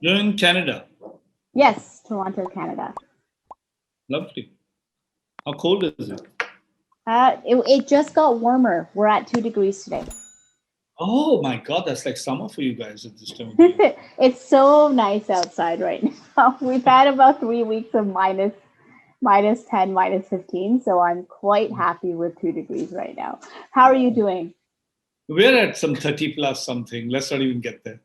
You're in Canada. Yes, Toronto, Canada. Lovely. How cold is it? It just got warmer. We're at 2 degrees today. Oh my God, that's like summer for you guys at this time of the year. It's so nice outside right now. We've had about 3 weeks of minus 10, minus 15. So I'm quite happy with 2 degrees right now. How are you doing? We're at some 30 plus something. Let's not even get there.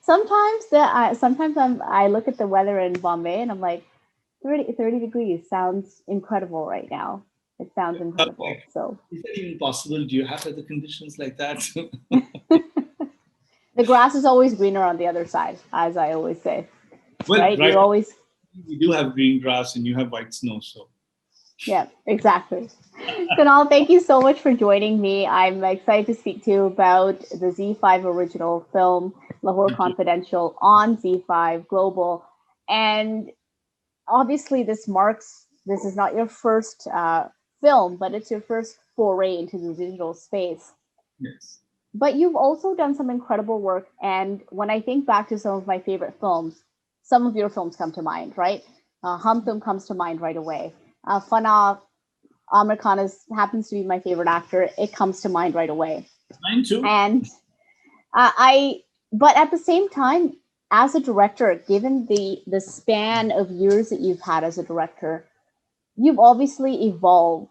Sometimes I look at the weather in Bombay and I'm like, 30 degrees sounds incredible right now. It sounds incredible. Okay. So Is that even possible? Do you have other conditions like that? the grass is always greener on the other side, as I always say, Well, right? right. You always, We do have green grass and you have white snow. So, yeah, exactly. Kunal, thank you so much for joining me. I'm excited to speak to you about the Z5 original film, Lahore thank you. Confidential, on Z5 Global. And obviously, this is not your first film, but it's your first foray into the digital space. Yes. But you've also done some incredible work. And when I think back to some of my favorite films, some of your films come to mind, right? Hum Tum comes to mind right away. Fana, Amir Khan happens to be my favorite actor. It comes to mind right away. Mine too. And I, but at the same time, as a director, given the span of years that you've had as a director, you've obviously evolved.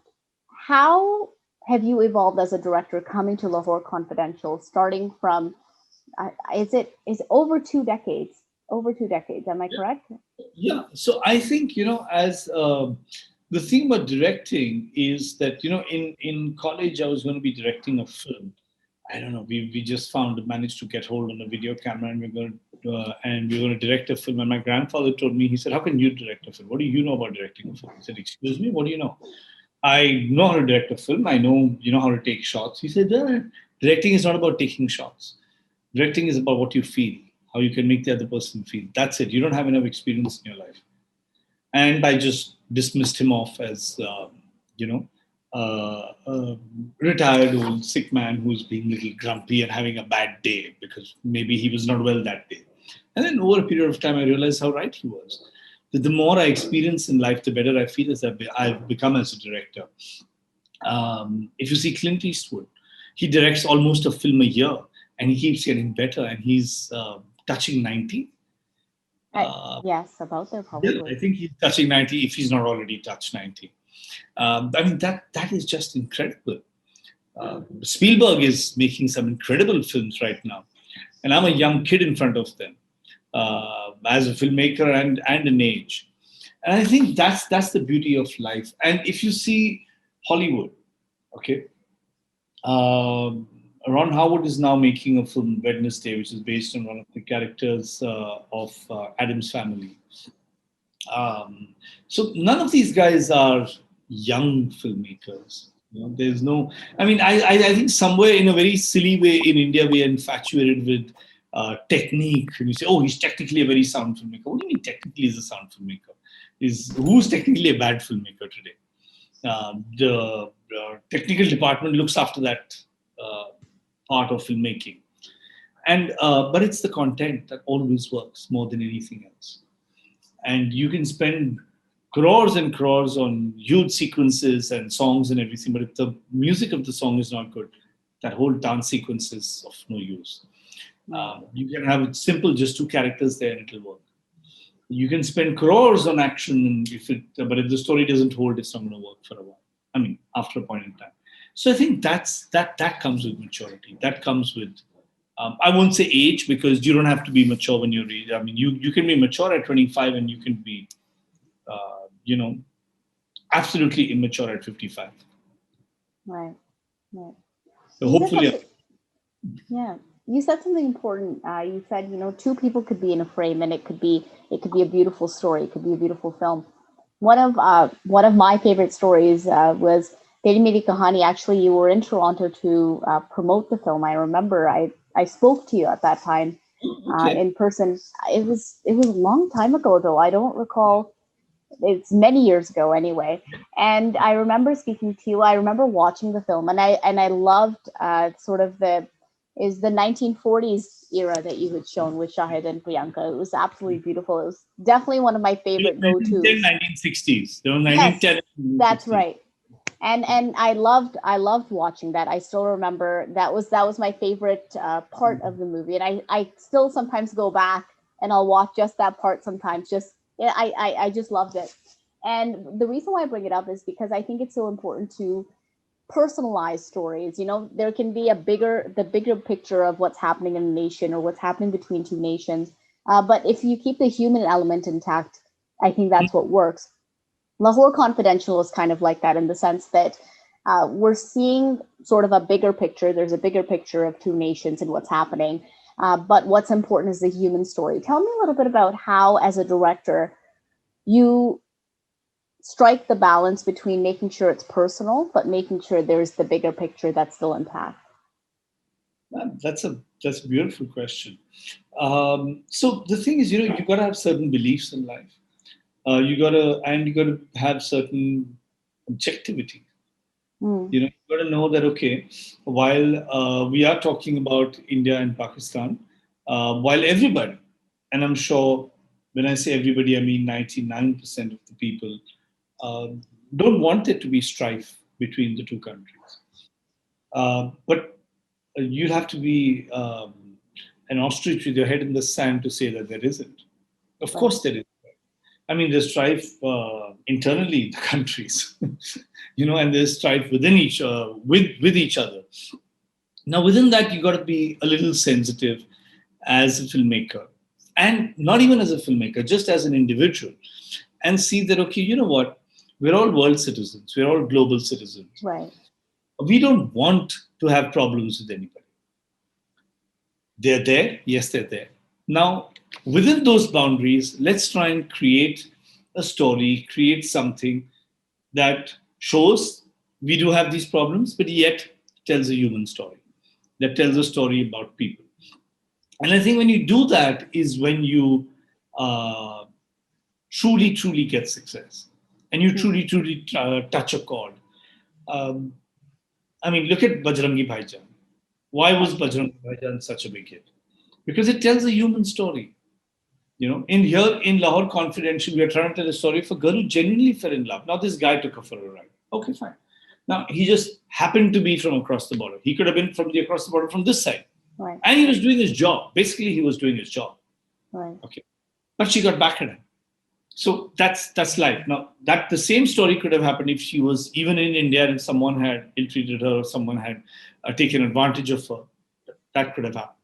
How have you evolved as a director coming to Lahore Confidential, starting from is over 2 decades? Over 2 decades, am I correct? Yeah. So I think, as the thing about directing is that, in college, I was going to be directing a film. I don't know. We just managed to get hold on a video camera, and we're going to direct a film. And my grandfather told me, he said, "How can you direct a film? What do you know about directing a film?" I said, "Excuse me, what do you know?" "I know how to direct a film. I know how to take shots." He said, "Directing is not about taking shots. Directing is about what you feel, how you can make the other person feel. That's it. You don't have enough experience in your life." And I just dismissed him off as you know a retired old sick man who's being a little grumpy and having a bad day because maybe he was not well that day. And then over a period of time, I realized how right he was. That the more I experience in life, the better I feel as I've become as a director. If you see Clint Eastwood, he directs almost a film a year, and he keeps getting better, and he's touching 90. Yes, about there Yeah, I probably. think he's touching 90 if he's not already touched 90. I mean, that is just incredible. Spielberg is making some incredible films right now, and I'm a young kid in front of them as a filmmaker and an age. And I think that's the beauty of life. And if you see Hollywood, okay, um, Ron Howard is now making a film, Wednesday, which is based on one of the characters of Adam's family. Um, so none of these guys are young filmmakers. There's no. I mean, I think somewhere in a very silly way in India we are infatuated with technique, and you say, "Oh, he's technically a very sound filmmaker." What do you mean technically is a sound filmmaker? Is who's technically a bad filmmaker today? The technical department looks after that uh, part of filmmaking, and but it's the content that always works more than anything else. And you can spend crores and crores on huge sequences and songs and everything, but if the music of the song is not good, that whole dance sequence is of no use. Right. You can have it simple, just two characters there, and it'll work. You can spend crores on action, and but if the story doesn't hold, it's not going to work for a while. I mean, after a point in time. So I think that comes with maturity. That comes with I won't say age because you don't have to be mature when you're. I mean, you can be mature at 25 and you can be, you know, absolutely immature at 55. Right. Right. So You said hopefully, something. Yeah, you said something important. You said, two people could be in a frame, and it could be a beautiful story. It could be a beautiful film. One of my favorite stories was Teri Meri Kahani. Actually, you were in Toronto to promote the film. I remember I spoke to you at that time okay. in person. It was a long time ago, though. I don't recall. It's many years ago anyway. And I remember speaking to you. I remember watching the film, and I loved sort of is the 1940s era that you had shown with Shahid and Priyanka. It was absolutely beautiful. It was definitely one of my It was favorite 1910, go-tos. 1960s. There was Yes, 1910 and that's 1960s. right. And I loved watching that. I still remember that was my favorite part of the movie, and I still sometimes go back and I'll watch just that part sometimes. Just yeah, I just loved it. And the reason why I bring it up is because I think it's so important to personalized stories. There can be the bigger picture of what's happening in a nation or what's happening between two nations, but if you keep the human element intact, I think that's what works. Lahore Confidential is kind of like that, in the sense that we're seeing sort of a bigger picture. There's a bigger picture of two nations and what's happening, but what's important is the human story. Tell me a little bit about how, as a director, you strike the balance between making sure it's personal, but making sure there's the bigger picture that's still intact. That's a beautiful question. So the thing is, you got to have certain beliefs in life. You got to have certain objectivity. Mm, You got to know that, okay, while we are talking about India and Pakistan, while everybody, and I'm sure when I say everybody, I mean 99% of the people, uh, don't want there to be strife between the two countries. But you'll have to be an ostrich with your head in the sand to say that there isn't. Of right. course, there is. I mean, there's strife internally in the countries, and there's strife within with each other. Now, within that, you got to be a little sensitive as a filmmaker, and not even as a filmmaker, just as an individual, and see that, okay, you know what? We're all world citizens. We're all global citizens. Right. We don't want to have problems with anybody. They're there. Yes, they're there. Now, within those boundaries, let's try and create a story, create something that shows we do have these problems, but yet tells a human story, that tells a story about people. And I think when you do that is when you uh, truly, truly get success, and you Mm, truly, truly touch a chord. Um, I mean, look at Bajrangi Bhaijaan. Why was right. Bajrangi Bhaijaan such a big hit? Because it tells a human story. In here in Lahore Confidential, we are trying to tell a story of a girl who genuinely fell in love. Now, this guy took her for a ride. Okay, fine. Now, he just happened to be from across the border. He could have been from the across the border from this side. Right. And he was doing his job. Basically, he was doing his job. Right. Okay. But she got back at him. So that's life. Now, that the same story could have happened if she was even in India and someone had ill-treated her or someone had taken advantage of her. That could have happened.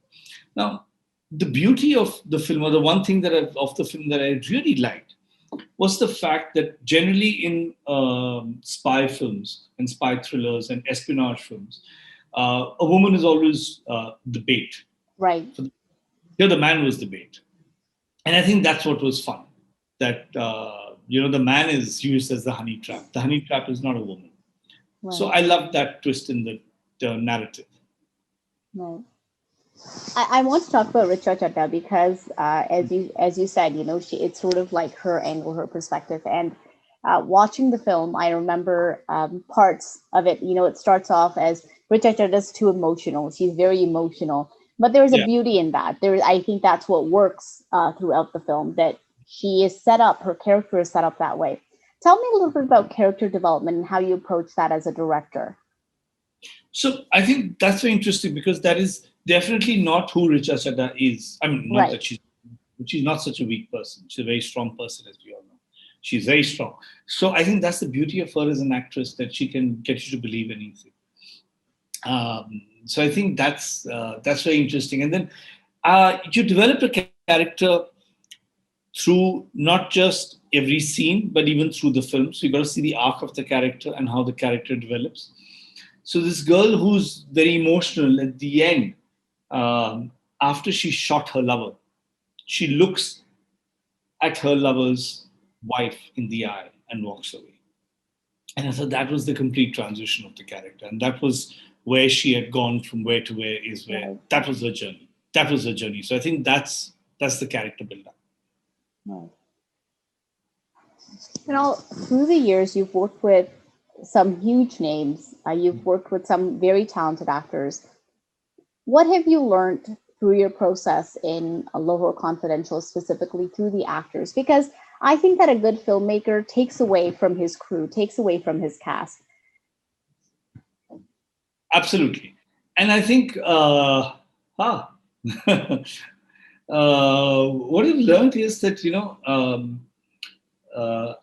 Now, the beauty of the film, or the one thing of the film that I really liked, was the fact that generally in spy films and spy thrillers and espionage films, a woman is always the bait. Right. Here, the man was the bait, and I think that's what was fun. That the man is used as the honey trap. The honey trap is not a woman. So Right. I love that twist in the narrative. Right. I want to talk about Richa Chadda because, as you said, it's sort of like her angle, her perspective, and watching the film, I remember parts of it. It starts off as Richa Chadda's too emotional. She's very emotional, but there's a Yeah. beauty in that. I think that's what works throughout the film. That she is set up, her character is set up that way. Tell me a little bit about character development and how you approach that as a director. So I think that's very interesting because that is definitely not who Richa Chadha is. I mean, not Right. that she's not such a weak person. She's a very strong person, as we all know. She's very strong. So I think that's the beauty of her as an actress, that she can get you to believe anything. So I think that's very interesting. And then you develop a character through not just every scene, but even through the film. So you got to see the arc of the character and how the character develops. So this girl who's very emotional at the end, after she shot her lover, she looks at her lover's wife in the eye and walks away. And I thought that was the complete transition of the character, and that was where she had gone from where to where is where Right. that was her journey. That was her journey. So I think that's the character build up. Right. Through the years, you've worked with some huge names. You've worked with some very talented actors. What have you learned through your process in a Lower Confidential, specifically through the actors? Because I think that a good filmmaker takes away from his crew, takes away from his cast. Absolutely. And I think, ah, what I've learned is that,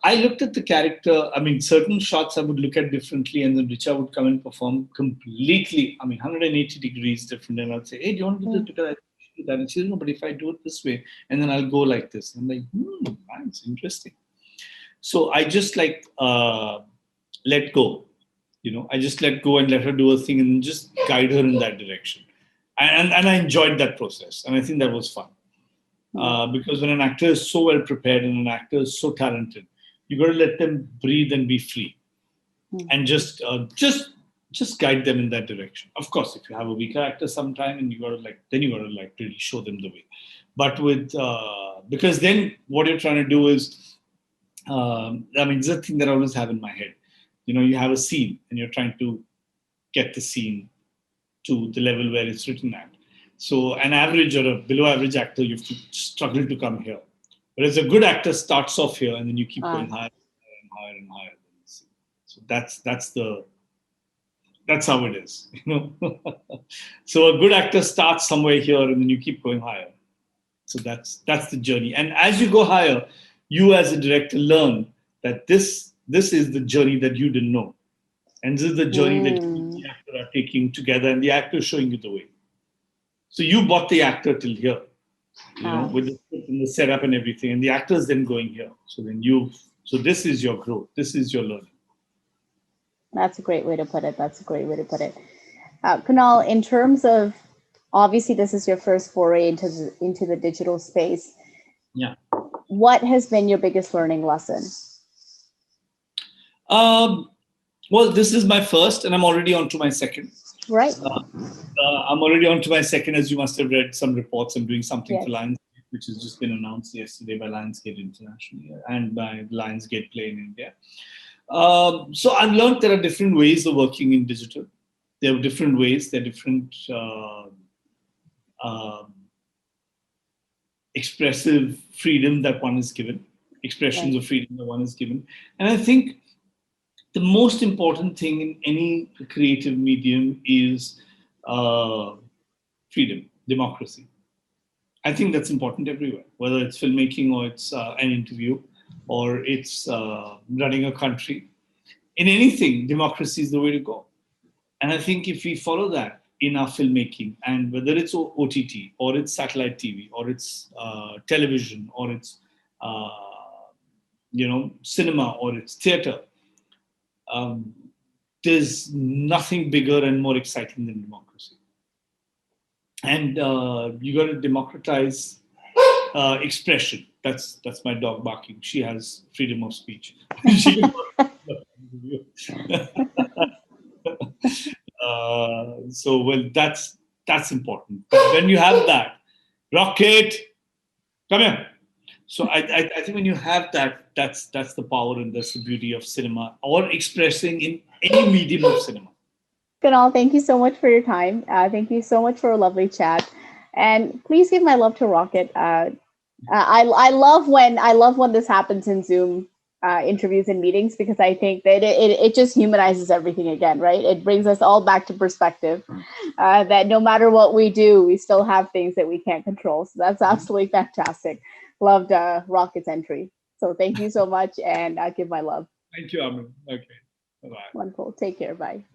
I looked at the character. I mean, certain shots I would look at differently, and then Richa would come and perform completely, I mean, 180 degrees different. And I'd say, hey, do you want to do this? Mm. Because I think you should do that. And she said, no, but if I do it this way, and then I'll go like this. I'm like, nice, interesting. So I just like let go. I just let go and let her do her thing and just guide her in that direction. And I enjoyed that process. And I think that was fun. Because when an actor is so well prepared and an actor is so talented, you got to let them breathe and be free, and just guide them in that direction. Of course, if you have a weaker actor sometime, and you got to like really show them the way. But with because then what you're trying to do is, I mean, it's a thing that I always have in my head. You have a scene and you're trying to get the scene to the level where it's written at. So an average or a below average actor, you have to struggle to come here. Whereas a good actor starts off here and then you keep going higher and higher and higher. So that's how it is. So a good actor starts somewhere here and then you keep going higher. So that's the journey. And as you go higher, you as a director learn that this is the journey that you didn't know. And this is the journey that you and the actor are taking together, and the actor is showing you the way. So you bought the actor till here, with the script and the setup and everything, and the actor is then going here. So this is your growth. This is your learning. That's a great way to put it. That's a great way to put it. Kunal, in terms of, obviously this is your first foray into the digital space. Yeah. What has been your biggest learning lesson? Well, this is my first, and I'm already on to my second. Right. I'm already on to my second, as you must have read some reports. I'm doing something Yes. for Lionsgate, which has just been announced yesterday by Lionsgate International and by Lionsgate Play in India. So I've learned there are different ways of working in digital. There are different ways. There are different expressive freedom that one is given, expressions of freedom that one is given. And I think the most important thing in any creative medium is freedom, democracy. I think that's important everywhere, whether it's filmmaking or it's an interview or it's running a country. In anything, democracy is the way to go. And I think if we follow that in our filmmaking, and whether it's OTT or it's satellite TV or it's television or it's cinema or it's theater, there's nothing bigger and more exciting than democracy. And you got to democratize expression. That's my dog barking. She has freedom of speech. Well, that's important. But when you have that, Rocket, come here. So I think when you have that, that's the power and that's the beauty of cinema, or expressing in any medium of cinema. Kunal, thank you so much for your time. Thank you so much for a lovely chat, and please give my love to Rocket. I love when this happens in Zoom interviews and meetings, because I think that it just humanizes everything again, right? It brings us all back to perspective, that no matter what we do, we still have things that we can't control. So that's absolutely fantastic. Loved Rocket's entry. So thank you so much, and I give my love. Thank you, Amin. Okay. Bye-bye. Wonderful. Take care. Bye.